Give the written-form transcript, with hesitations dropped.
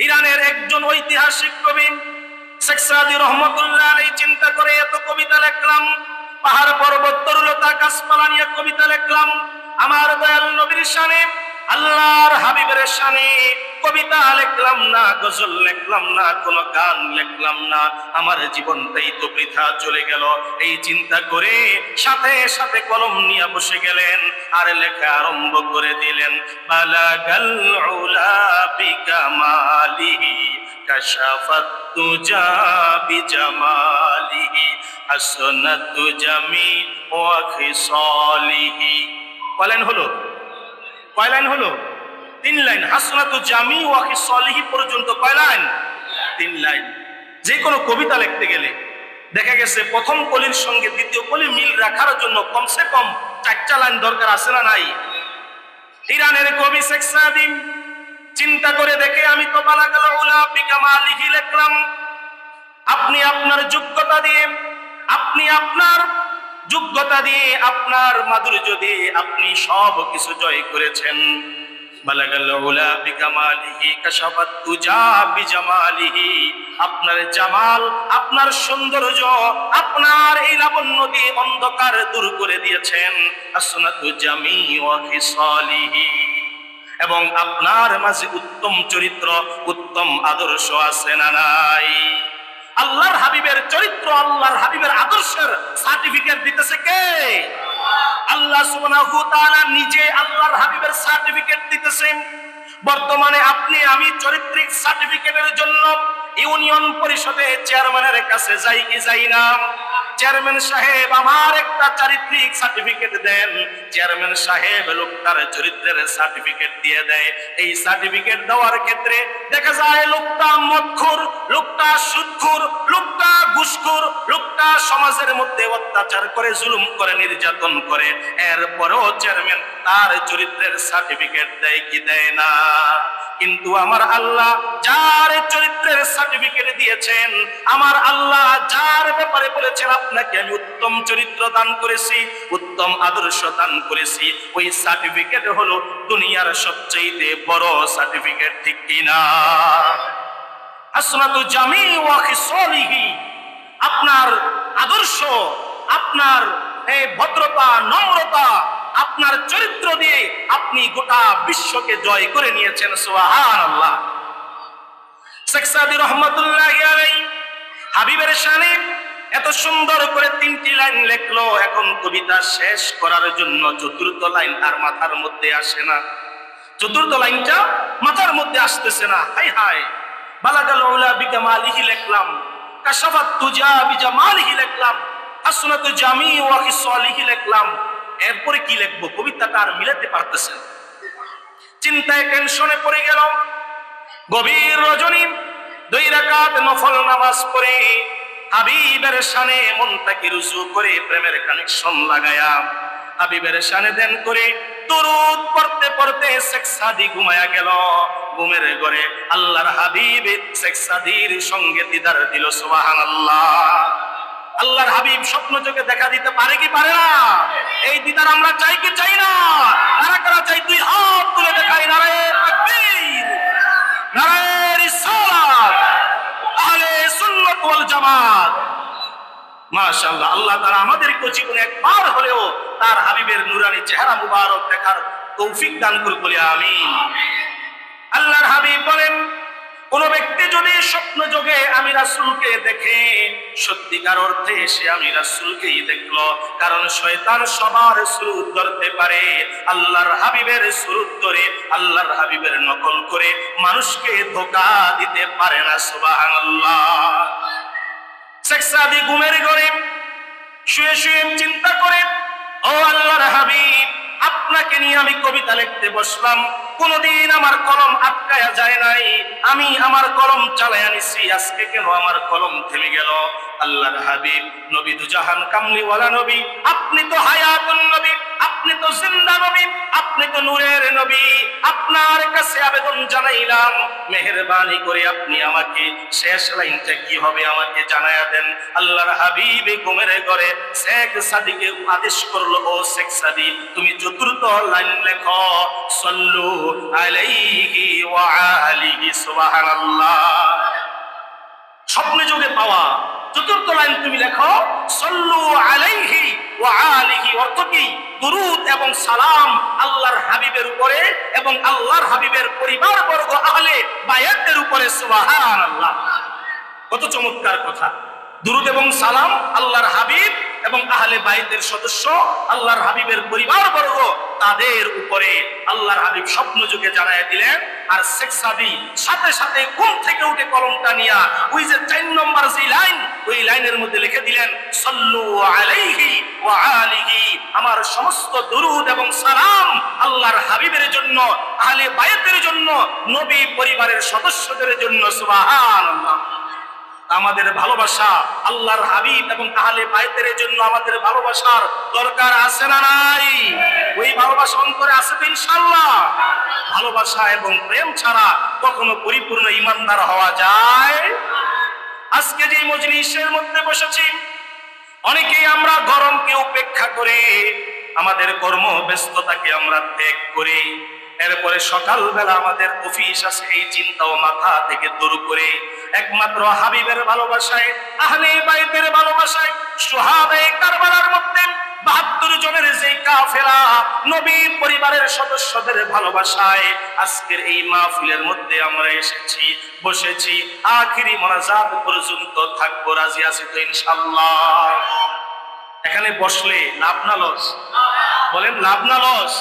ইরানের একজন ঐতিহাসিক কবি শেখ সাদী রহমতুল্লাহ আলাইহি চিন্তা করে এত কবিতা লিখলাম, পাহাড় পর্বত তরুলতা গাছপালা নিয়ে কবিতা লিখলাম, আমার দয়াল নবীর শানে আল্লাহর হাবিবের শানে কবিতা লিখলাম না, গজল লিখলাম না, কোনো গান লিখলাম না, আমার জীবনটাই তো বৃথা চলে গেল। এই চিন্তা করে সাথে সাথে কলম নিয়ে বসে গেলেন আর লেখা আরম্ভ করে দিলেন। বালাগাল উলা বিকামালিহি কাশাফাত তুজা বিজামালিহি হাসনাতু জামি ওয়া খিসালিহি। কয় লাইন হলো? কয় লাইন হলো? 3 লাইন। হাসনাতু জামি ওয়া খিসালিহি পর্যন্ত কয় লাইন? 3 লাইন। যে কোনো কবিতা লিখতে গেলে দেখা গেছে প্রথম কলির সঙ্গে দ্বিতীয় কলি মিল রাখার জন্য কমসে কম 4টা লাইন দরকার আছে না নাই? ইরানের কবি শেখ সাদী চিন্তা করে দেখে আমি তো বালাগাল উলা বিকামালিহি লিখলাম। আপনি আপনার যোগ্যতা দিয়ে, আপনি আপনার যোগ্যতা দিয়ে, আপনার মাধুর্য দিয়ে আপনি সব কিছু জয় করেছেন। বালাগাল উলা বিকামালিহি কাশাফাত তুজা বিজামালিহি, আপনার জামাল, আপনার সৌন্দর্য, আপনার এই লাবণ্য দিয়ে অন্ধকার দূর করে দিয়েছেন। হাসনাতু জামি ওয়া খিসালিহি, এবং আপনার মাঝে উত্তম চরিত্র, উত্তম আদর্শ আছে না নাই? আল্লাহর হাবিবের চরিত্র, আল্লাহর হাবিবের আদর্শের সার্টিফিকেট দিতেছে কে? আল্লাহ সুবহানাহু ওয়া তাআলা নিজে আল্লাহর হাবিবের সার্টিফিকেট দিতেছেন। বর্তমানে আপনি আমি চরিত্রিক সার্টিফিকেটের জন্য ইউনিয়ন পরিষদে চেয়ারম্যানের কাছে যাই কি যাই না? চেয়ারম্যান সাহেব আমার একটা চারিত্রিক সার্টিফিকেট দেন। চেয়ারম্যান সাহেব লোকটার চরিত্রের সার্টিফিকেট দিয়ে দেয়। এই সার্টিফিকেট দেওয়ার ক্ষেত্রে দেখা যায় লোকটা মদখোর, লোকটা সুদখোর, লোকটা ঘুষখোর, লোকটা সমাজের মধ্যে অত্যাচার করে, জুলুম করে, নির্যাতন করে, এরপরেও চেয়ারম্যান তার চরিত্রের সার্টিফিকেট দেয় কি দেয় না? কিন্তু আমার আল্লাহ যার চরিত্রের সার্টিফিকেট দিয়েছেন, আমার আল্লাহ যার ব্যাপারে বলেছেন আপনাকে আমি উত্তম চরিত্র দান করেছি, উত্তম আদর্শ দান করেছি, ওই সার্টিফিকেট হলো দুনিয়ার সবচেয়ে বড় সার্টিফিকেট, ঠিক কিনা? হাসনাতু জামি ওয়া খিসালিহি, আপনার আদর্শ, আপনার এই ভদ্রতা, নম্রতা, আপনার চরিত্র দিয়ে আপনি গোটা বিশ্বকে জয় করে নিয়েছেন। সুবহানাল্লাহ। শেখ সাদী রহমাতুল্লাহি আলাইহি হাবিবের শানে এত সুন্দর করে 3টি লাইন লিখলো। এখন কবিতা শেষ করার জন্য 4র্থ লাইন আর মাথার মধ্যে আসে না। 4র্থ লাইনটা মাথার মধ্যে আসতেছে না। হায় হায়, বালাগাল উলা বিকামালিহি লিখলাম, কাশাফাত তুজা বিজামালিহি লিখলাম, হাসনাতু জামি ওয়া খিসালিহি লিখলাম, এরপরে কি লিখবো? কবিতাটা আর মিলাতে পারতেছে না। চিন্তায় টেনশনে পড়ে গেল। গভীর রজনী 2 রাকাত নফল নামাজ পড়ে হাবিবের শানে মনটাকে রুজু করে প্রেমের কানেকশন লাগায়া হাবিবের শানে দেন করে দরুদ পড়তে পড়তে শেখ সাদী ঘুমায়া গেল। ঘুমের ঘরে আল্লাহর হাবিব শেখ সাদীর সঙ্গে দিদার দিল। সুবহানাল্লাহ। আল্লাহর হাবিব স্বপ্ন চোখে দেখা দিতে পারে কি পারে না? এই দিদার আমরা চাই কি চাই না? কারা কারা চাই? 2 হাত তুলে দেখাই। নারে তাকবীর, নারে রিসালাত, আহলে সুন্নাত ওয়াল জামাত। মাশাআল্লাহ। আল্লাহ তাআলা আমাদেরকে জীবনে একবার হলেও তার হাবিবের নূরানি চেহারা মুবারক দেখার তৌফিক দান করুন, বলি আমিন। আল্লাহর হাবিব বলেন, কোন ব্যক্তি যদি স্বপ্ন যোগে আমি রাসূলকে দেখে, সত্যিকার অর্থে সে আমি রাসূলকেই দেখলো। কারণ শয়তান সবার সুরত ধরতে পারে, আল্লাহর হাবিবের সুরত ধরে, আল্লাহর হাবিবের নকল করে মানুষকে ধোঁকা দিতে পারে না। সুবহানাল্লাহ। শেখ সাদী ঘুমের ঘরে শুয়ে শুয়ে চিন্তা করে, ও আল্লাহর হাবিব, আপনাকে নিয়ে আমি কবিতা লিখতে বসলাম, কোনদিন আমার কলম আটকায়া যায় নাই, আমি আমার কলম চালায়া নিছি, আজকে কেন আমার কলম থেমে গেল? আল্লাহর হাবিব নবী দুজাহান কামলিওয়ালা নবী, আপনি তো হায়াতুন নবী, আপনি তো জিন্দা নবী, আপনি তো নূরের নবী, আপনার কাছে আবেদন জানাইলাম, মেহেরবানি করে আপনি আমাকে শেষ লাইনটা কি হবে আমাকে জানায়া দেন। আল্লাহর হাবিব ঘুমের ঘরে শেখ সাদিকে আদেশ করলো, ও শেখ সাদি, তুমি চতুর্থ লাইন লেখো, সাল্লু আলাইহি ওয়া আলিহি সুবহানাল্লাহ। স্বপ্নে যোগে পাওয়া চতুর্থ লাইন তুমি লেখো, সাল্লু আলাইহি ওয়া আলিহি, অর্থ কি? দুরূদ এবং সালাম আল্লাহর হাবিবের উপরে এবং আল্লাহর হাবিবের পরিবারবর্গ আহলে বায়াতের উপরে, সুবহানাল্লাহ। কত চমৎকার কথা! দুরূদ এবং সালাম আল্লাহর হাবিব এবং আহলে বাইতের সদস্য, আল্লাহর হাবিবের পরিবারবর্গ, তাদের উপরে আল্লাহর হাবিব স্বপ্ন যুগে জানায় দিলেন। আর শেখ সাদি সাথে সাথে ঘুম থেকে উঠে কলমটা নিয়া ওই যে 4 নম্বর যে লাইন, ওই লাইনের মধ্যে লিখে দিলেন, সাল্লু আলাইহি ওয়া আলিহি, আমার সমস্ত দুরূদ এবং সালাম আল্লাহর হাবিবের জন্য, আহলে বাইতের জন্য, নবী পরিবারের সদস্যদের জন্য, সুবহানাল্লাহ। আমাদের ভালোবাসা আল্লাহর হাবিব এবং আহলে বাইতের জন্য আমাদের ভালোবাসার দরকার আছে না নাই? ওই ভালোবাসা অন্তরে আছে তো ইনশাআল্লাহ? ভালোবাসা এবং প্রেম ছাড়া কখনো পরিপূর্ণ ঈমানদার হওয়া যায়? আজকে যে মজলিসের মধ্যে বসেছি, অনেকেই আমরা গরমকে উপেক্ষা করে, আমাদের কর্ম ব্যস্ততাকে আমরা ত্যাগ করি, এরপরে সকালবেলা আমাদের অফিস আছে, এই চিন্তাও মাথা থেকে দূর করে একমাত্র হাবিবের ভালোবাসায়, আহলে বাইতের ভালোবাসায়, সুহাবায়ে কারবালার মধ্যে 72 জনের যে কাফেলা, নবী পরিবারের সদস্যদের ভালোবাসায় আজকের এই মাহফিলের মধ্যে আমরা এসেছি, বসেছি, আখিরি মোনাজাত পর্যন্ত থাকবো। রাজি আছি তো ইনশাআল্লাহ? এখানে বসলে লাভ না লস? বলেন, লাভ না লস?